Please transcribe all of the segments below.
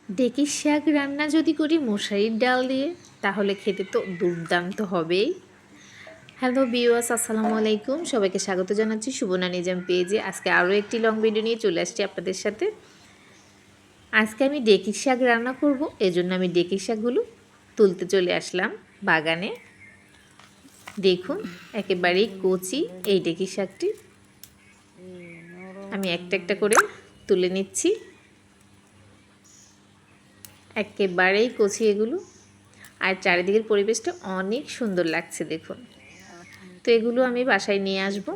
ডেকির শাক রান্না যদি করি মশারির ডাল দিয়ে তাহলে খেতে তো দুর্দান্ত হবেই। হ্যালো ভিউয়ার্স, আসসালামু আলাইকুম। সবাইকে স্বাগত জানাচ্ছি সুবর্ণা নিজাম পেজে। আজকে আরও একটি লং ভিডিও নিয়ে চলে আসছি আপনাদের সাথে। আজকে আমি ডেকির শাক রান্না করব, এজন্য আমি ডেকির শাকগুলো তুলতে চলে আসলাম বাগানে। দেখুন একেবারেই কচি এই ডেকির শাকটি আমি একটা একটা করে তুলে নিচ্ছি। একেবারেই কচি এগুলো, আর চারিদিকের পরিবেশটা অনেক সুন্দর লাগছে দেখুন। তো এগুলো আমি বাসায় নিয়ে আসব,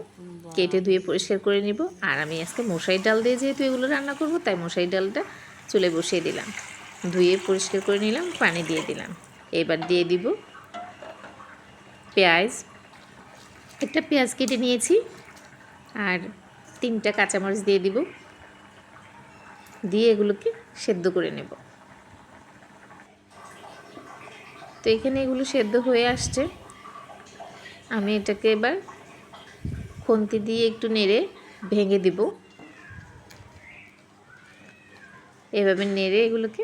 কেটে ধুয়ে পরিষ্কার করে নিব। আর আমি আজকে মশারি ডাল দিয়ে যেহেতু এগুলো রান্না করব, তাই মশারি ডালটা চুলে বসিয়ে দিলাম, ধুয়ে পরিষ্কার করে নিলাম, পানি দিয়ে দিলাম। এবার দিয়ে দিব পেঁয়াজ। একটা পেঁয়াজ কেটে নিয়েছি, আর 3টা কাঁচামরিচ দিয়ে দিব, দিয়ে এগুলোকে সেদ্ধ করে নেব। তো এখানে এগুলো সেদ্ধ হয়ে আসছে, আমি এটাকে এবার খুন্তি দিয়ে একটু নেড়ে ভেঙে দিব। এভাবে নেড়ে এগুলোকে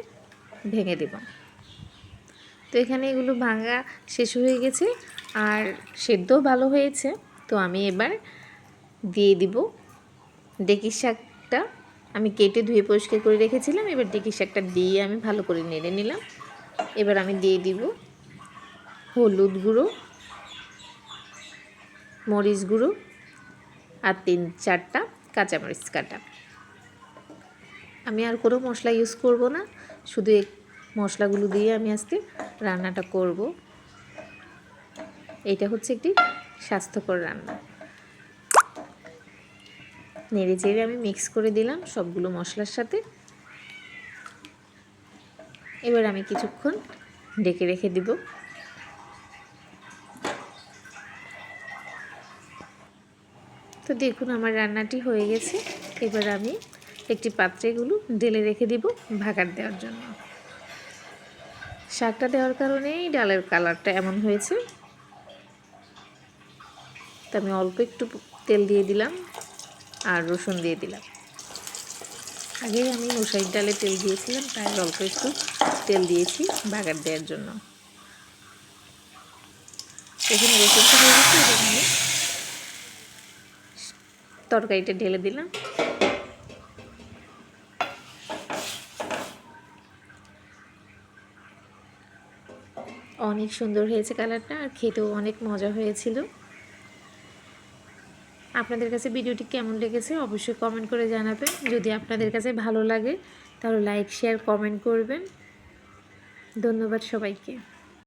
ভেঙে দেব। তো এখানে এগুলো ভাঙা শেষ হয়ে গেছে, আর সেদ্ধও ভালো হয়েছে। তো আমি এবার দিয়ে দিব ডেকির শাকটা। আমি কেটে ধুয়ে পরিষ্কার করে রেখেছিলাম, এবার ডেকির শাকটা দিয়ে আমি ভালো করে নেড়ে নিলাম। এবার আমি দিয়ে দিব হলুদ গুঁড়ো, মরিচ গুঁড়ো, আর 3-4টা কাঁচামরিচ কাটা। আমি আর কোনো মশলা ইউজ করব না, শুধু এই মশলাগুলো দিয়ে আমি আজকে রান্নাটা করব। এটা হচ্ছে একটি স্বাস্থ্যকর রান্না। নেড়ে চেড়ে আমি মিক্স করে দিলাম সবগুলো মশলার সাথে। এবার আমি কিছুক্ষণ ঢেকে রেখে দিব। তো দেখুন আমার রান্নাটি হয়ে গেছে। এবার আমি একটি পাত্রে এগুলো ঢেলে রেখে দিব ভাগার দেওয়ার জন্য। শাকটা দেওয়ার কারণেই ডালের কালারটা এমন হয়েছে। তো আমি অল্প একটু তেল দিয়ে দিলাম, আর রসুন দিয়ে দিলাম। আগে আমি মশারির ডালে তেল দিয়েছিলাম, তাই অল্প একটু তেল দিয়েছি ভাগার দেওয়ার জন্য। এখানে রসুনটা হয়ে গেছে, এবার আমি তরকারিটা ঢেলে দিলাম। অনেক সুন্দর হয়েছে কালারটা, আর খেতেও অনেক মজা হয়েছিল। আপনাদের কাছে ভিডিওটি কেমন লেগেছে অবশ্যই কমেন্ট করে জানাবেন। যদি আপনাদের কাছে ভালো লাগে তাহলে লাইক, শেয়ার, কমেন্ট করবেন। ধন্যবাদ সবাইকে।